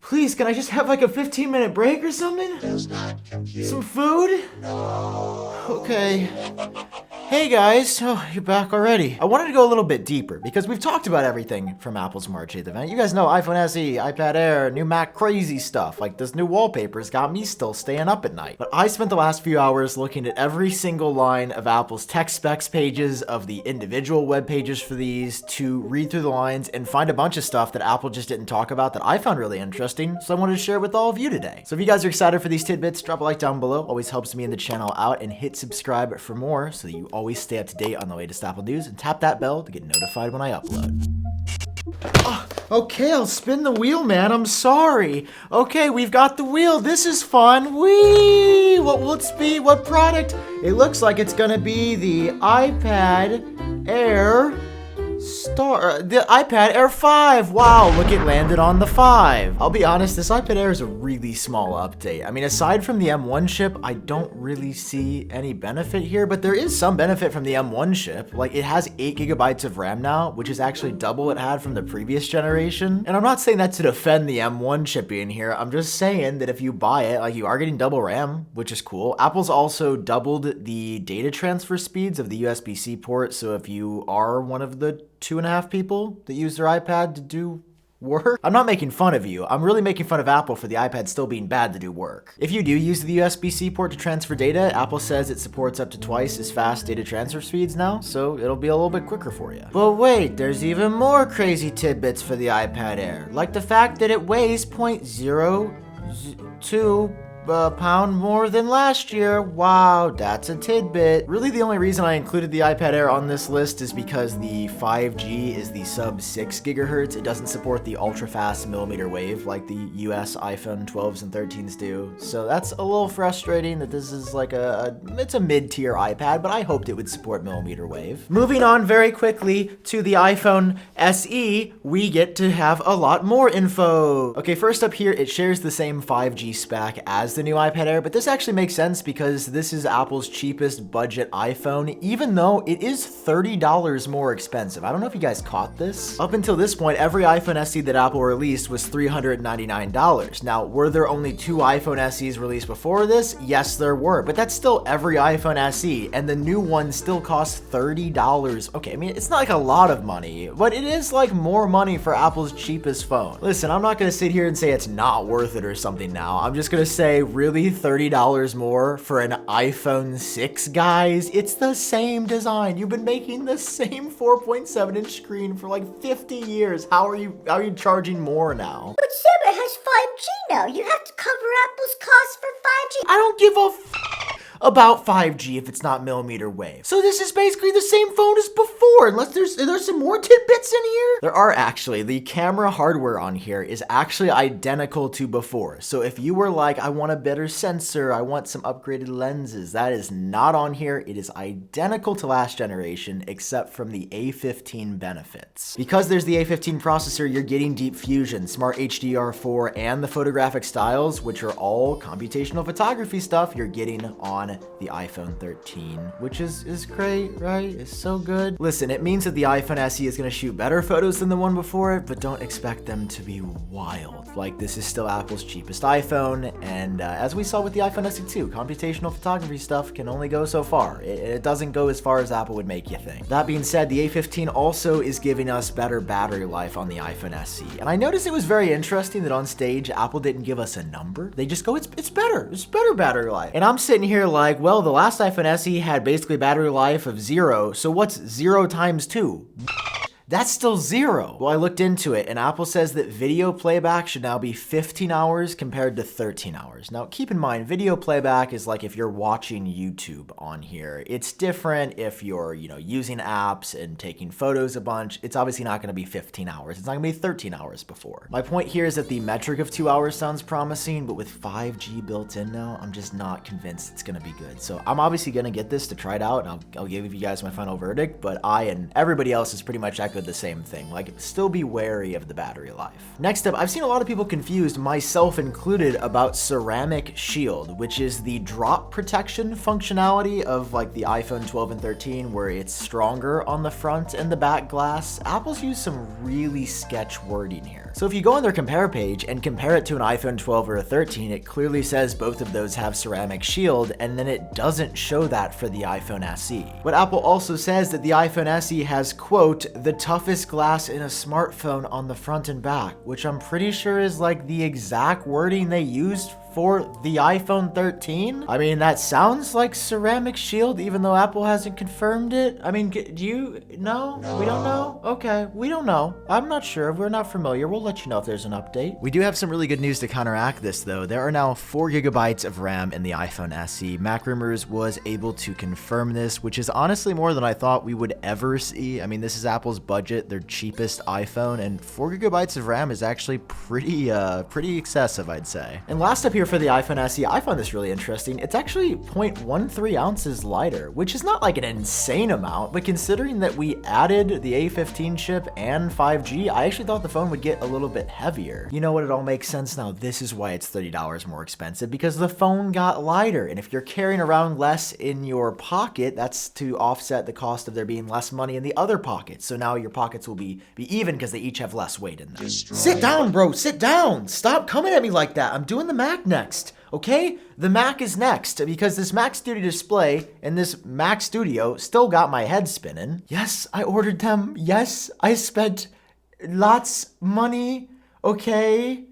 Please, can I just have like a 15-minute break or something? Some food? Okay. Hey guys, oh, you're back already. I wanted to go a little bit deeper because we've talked about everything from Apple's March 8th event. You guys know iPhone SE, iPad Air, new Mac crazy stuff. Like this new wallpaper's got me still staying up at night. But I spent the last few hours looking at every single line of Apple's tech specs pages, of the individual web pages for these, to read through the lines and find a bunch of stuff that Apple just didn't talk about that I found really interesting. So I wanted to share it with all of you today. So if you guys are excited for these tidbits, drop a like down below. Always helps me and the channel out, and hit subscribe for more so that you always stay up to date on the latest Apple news, and tap that bell to get notified when I upload. Okay, I'll spin the wheel, man. I'm sorry. Okay, we've got the wheel. This is fun. Whee! What will it be? What product? It looks like it's gonna be the iPad Air the iPad Air 5. Wow, look, it landed on the 5. I'll be honest, this iPad Air is a really small update. I mean, aside from the M1 chip, I don't really see any benefit here, but there is some benefit from the M1 chip. Like, it has 8 gigabytes of RAM now, which is actually double what it had from the previous generation. And I'm not saying that to defend the M1 chip being here. I'm just saying that if you buy it, like, you are getting double RAM, which is cool. Apple's also doubled the data transfer speeds of the USB-C port, so if you are one of the 2.5 people that use their iPad to do work. I'm not making fun of you. I'm really making fun of Apple for the iPad still being bad to do work. If you do use the USB-C port to transfer data, Apple says it supports up to twice as fast data transfer speeds now, so it'll be a little bit quicker for you. But wait, there's even more crazy tidbits for the iPad Air, like the fact that it weighs 0.02 pound more than last year. Wow, that's a tidbit. Really, the only reason I included the iPad Air on this list is because the 5G is the sub 6 gigahertz. It doesn't support the ultra fast millimeter wave like the US iPhone 12s and 13s do. So that's a little frustrating that this is like it's a mid-tier iPad, but I hoped it would support millimeter wave. Moving on very quickly to the iPhone SE, we get to have a lot more info. Okay, first up here, it shares the same 5G spec as the new iPad Air, but this actually makes sense because this is Apple's cheapest budget iPhone, even though it is $30 more expensive. I don't know if you guys caught this. Up until this point, every iPhone SE that Apple released was $399. Now, were there only 2 iPhone SEs released before this? Yes, there were, but that's still every iPhone SE, and the new one still costs $30. Okay, I mean, it's not like a lot of money, but it is like more money for Apple's cheapest phone. Listen, I'm not gonna sit here and say it's not worth it or something now. I'm just gonna say, really, $30 more for an iPhone 6, guys? It's the same design. You've been making the same 4.7-inch screen for like 50 years. How are you charging more now? But Sam, it has 5G now. You have to cover Apple's costs for 5G. I don't give a about 5G if it's not millimeter wave. So this is basically the same phone as before, unless there's some more tidbits in here. There are actually. The camera hardware on here is actually identical to before. So if you were like, I want a better sensor, I want some upgraded lenses, that is not on here. It is identical to last generation, except from the A15 benefits. Because there's the A15 processor, you're getting deep fusion, smart HDR4, and the photographic styles, which are all computational photography stuff, you're getting on the iPhone 13, which is great, right? It's so good. Listen, it means that the iPhone SE is gonna shoot better photos than the one before it, but don't expect them to be wild. Like, this is still Apple's cheapest iPhone, and as we saw with the iPhone SE 2, computational photography stuff can only go so far. It doesn't go as far as Apple would make you think. That being said, the A15 also is giving us better battery life on the iPhone SE, and I noticed it was very interesting that on stage, Apple didn't give us a number. They just go, it's better battery life. And I'm sitting here like, well, the last iPhone SE had basically battery life of 0, so what's 0 times 2? That's still 0. Well, I looked into it, and Apple says that video playback should now be 15 hours compared to 13 hours. Now, keep in mind, video playback is like if you're watching YouTube on here. It's different if you're, using apps and taking photos a bunch. It's obviously not gonna be 15 hours. It's not gonna be 13 hours before. My point here is that the metric of 2 hours sounds promising, but with 5G built in now, I'm just not convinced it's gonna be good. So I'm obviously gonna get this to try it out, and I'll give you guys my final verdict, but I and everybody else has pretty much echoed echo the same thing. Like, still be wary of the battery life. Next up, I've seen a lot of people confused, myself included, about ceramic shield, which is the drop protection functionality of like the iPhone 12 and 13, where it's stronger on the front and the back glass. Apple's used some really sketch wording here. So if you go on their compare page and compare it to an iPhone 12 or a 13, it clearly says both of those have ceramic shield, and then it doesn't show that for the iPhone SE. But Apple also says that the iPhone SE has, quote, the toughest glass in a smartphone on the front and back, which I'm pretty sure is like the exact wording they used for the iPhone 13? I mean, that sounds like ceramic shield, even though Apple hasn't confirmed it. I mean, do you know? We don't know? Okay, we don't know. I'm not sure. We're not familiar. We'll let you know if there's an update. We do have some really good news to counteract this, though. There are now 4 gigabytes of RAM in the iPhone SE. MacRumors was able to confirm this, which is honestly more than I thought we would ever see. I mean, this is Apple's budget, their cheapest iPhone, and 4 gigabytes of RAM is actually pretty excessive, I'd say. And last up here for the iPhone SE, I found this really interesting. It's actually 0.13 ounces lighter, which is not like an insane amount, but considering that we added the A15 chip and 5G, I actually thought the phone would get a little bit heavier. You know what? It all makes sense now. This is why it's $30 more expensive, because the phone got lighter. And if you're carrying around less in your pocket, that's to offset the cost of there being less money in the other pockets. So now your pockets will be even because they each have less weight in them. Sit down, bro. Sit down. Stop coming at me like that. I'm doing the Mac next. Okay? The Mac is next, because this Mac Studio display and this Mac Studio still got my head spinning. Yes, I ordered them. Yes, I spent lots money. Okay?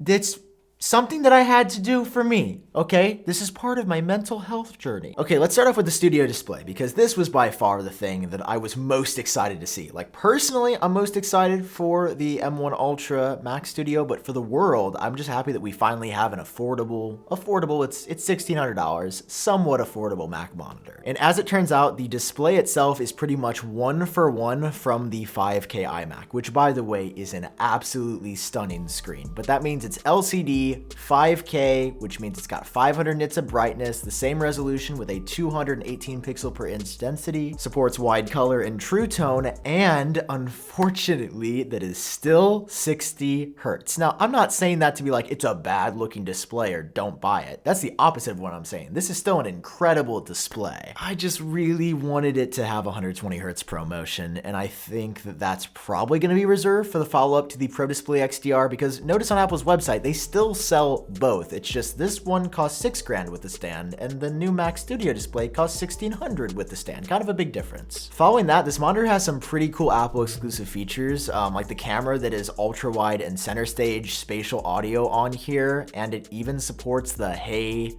That's something that I had to do for me, okay? This is part of my mental health journey. Okay, let's start off with the Studio display, because this was by far the thing that I was most excited to see. Like, personally, I'm most excited for the M1 Ultra Mac Studio, but for the world, I'm just happy that we finally have an affordable, it's $1,600, somewhat affordable Mac monitor. And as it turns out, the display itself is pretty much one for one from the 5K iMac, which, by the way, is an absolutely stunning screen. But that means it's LCD, 5K, which means it's got 500 nits of brightness, the same resolution with a 218 pixel per inch density, supports wide color and true tone, and unfortunately, that is still 60 hertz. Now, I'm not saying that to be like, it's a bad looking display or don't buy it. That's the opposite of what I'm saying. This is still an incredible display. I just really wanted it to have 120 hertz ProMotion, and I think that that's probably going to be reserved for the follow-up to the Pro Display XDR, because notice on Apple's website, they still sell both. It's just this one costs $6,000 with the stand, and the new Mac Studio display costs $1,600 with the stand. Kind of a big difference. Following that, this monitor has some pretty cool Apple exclusive features, like the camera that is ultra wide and center stage spatial audio on here, and it even supports the Hey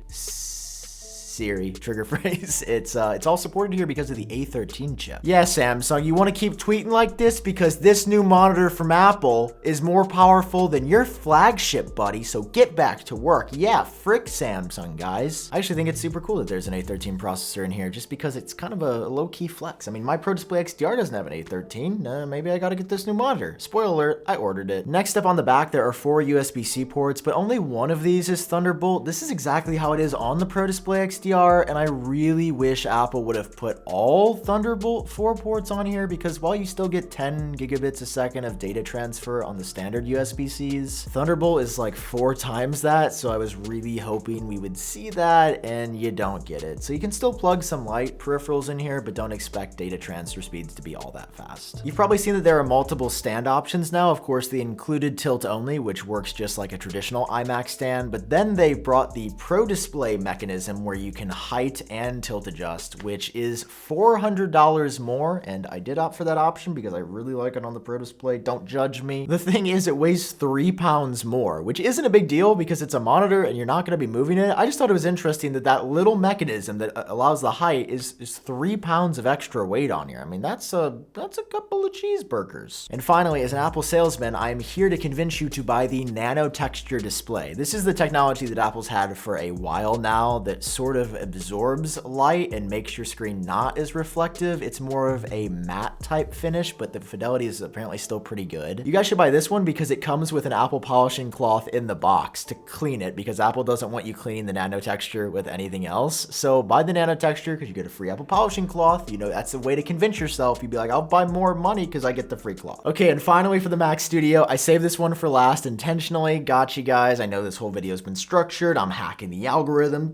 Siri trigger phrase. It's all supported here because of the A13 chip. Yeah, Samsung, you want to keep tweeting like this because this new monitor from Apple is more powerful than your flagship, buddy, so get back to work. Yeah, frick Samsung, guys. I actually think it's super cool that there's an A13 processor in here, just because it's kind of a low-key flex. I mean, my Pro Display XDR doesn't have an A13. Maybe I gotta get this new monitor. Spoiler alert, I ordered it. Next up on the back, there are 4 USB-C ports, but only one of these is Thunderbolt. This is exactly how it is on the Pro Display XDR, and I really wish Apple would have put all Thunderbolt 4 ports on here, because while you still get 10 gigabits a second of data transfer on the standard USB-Cs, Thunderbolt is like 4 times that, so I was really hoping we would see that, and you don't get it. So you can still plug some light peripherals in here, but don't expect data transfer speeds to be all that fast. You've probably seen that there are multiple stand options now. Of course, the included tilt only, which works just like a traditional iMac stand, but then they brought the Pro Display mechanism where you can height and tilt adjust, which is $400 more, and I did opt for that option because I really like it on the Pro Display. Don't judge me. The thing is, it weighs 3 pounds more, which isn't a big deal because it's a monitor and you're not going to be moving it. I just thought it was interesting that that little mechanism that allows the height is 3 pounds of extra weight on here. I mean, that's a couple of cheeseburgers. And finally, as an Apple salesman, I'm here to convince you to buy the nano texture display. This is the technology that Apple's had for a while now that sort of of absorbs light and makes your screen not as reflective. It's more of a matte type finish, but the fidelity is apparently still pretty good. You guys should buy this one because it comes with an Apple polishing cloth in the box to clean it, because Apple doesn't want you cleaning the nano texture with anything else. So buy the nano texture because you get a free Apple polishing cloth. You know, that's a way to convince yourself. You'd be like, I'll buy more money because I get the free cloth. Okay, and finally for the Mac Studio, I saved this one for last intentionally. Got you guys. I know this whole video has been structured. I'm hacking the algorithm.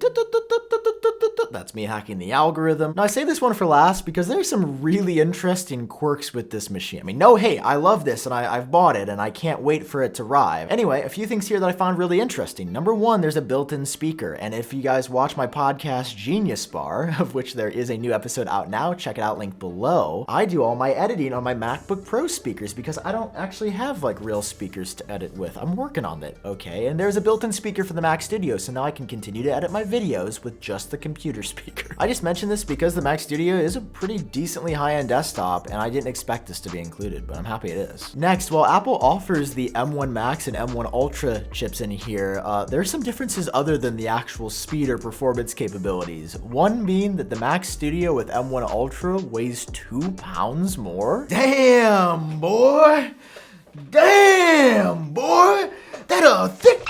That's me hacking the algorithm. Now I say this one for last because there's some really interesting quirks with this machine. I mean, no hate, I love this and I've bought it and I can't wait for it to arrive. Anyway, a few things here that I found really interesting. Number one, there's a built-in speaker. And if you guys watch my podcast Genius Bar, of which there is a new episode out now, check it out, link below. I do all my editing on my MacBook Pro speakers because I don't actually have like real speakers to edit with. I'm working on it, okay? And there's a built-in speaker for the Mac Studio, so now I can continue to edit my videos with just the computer speaker. I just mentioned this because the Mac Studio is a pretty decently high-end desktop, and I didn't expect this to be included, but I'm happy it is. Next, while Apple offers the M1 Max and M1 Ultra chips in here, there's some differences other than the actual speed or performance capabilities. One being that the Mac Studio with M1 Ultra weighs 2 pounds more. Damn, boy! Damn, boy! That a thick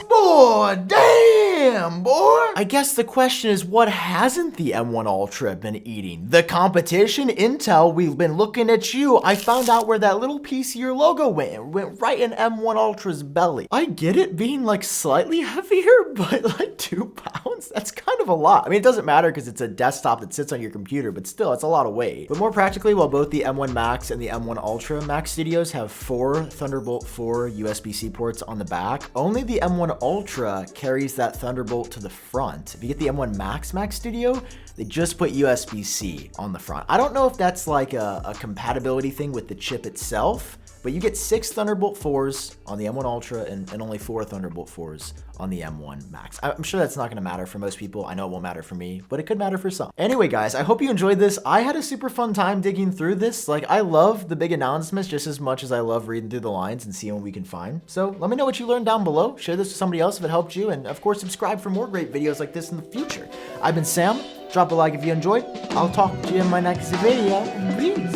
boy, damn, boy. I guess the question is, what hasn't the M1 Ultra been eating? The competition? Intel, we've been looking at you. I found out where that little piece of your logo went. It went right in M1 Ultra's belly. I get it being like slightly heavier, but like 2 pounds? That's kind of a lot. I mean, it doesn't matter because it's a desktop that sits on your computer, but still, it's a lot of weight. But more practically, while both the M1 Max and the M1 Ultra Mac Studios have 4 Thunderbolt 4 USB-C ports on the back, only the M1 Ultra carries that Thunderbolt to the front. If you get the M1 Max Mac Studio, they just put USB-C on the front. I don't know if that's like a compatibility thing with the chip itself, but you get 6 Thunderbolt 4s on the M1 Ultra and only 4 Thunderbolt 4s on the M1 Max. I'm sure that's not gonna matter for most people. I know it won't matter for me, but it could matter for some. Anyway, guys, I hope you enjoyed this. I had a super fun time digging through this. Like, I love the big announcements just as much as I love reading through the lines and seeing what we can find. So let me know what you learned down below. Share this with somebody else if it helped you. And of course, subscribe for more great videos like this in the future. I've been Sam. Drop a like if you enjoyed. I'll talk to you in my next video. Peace.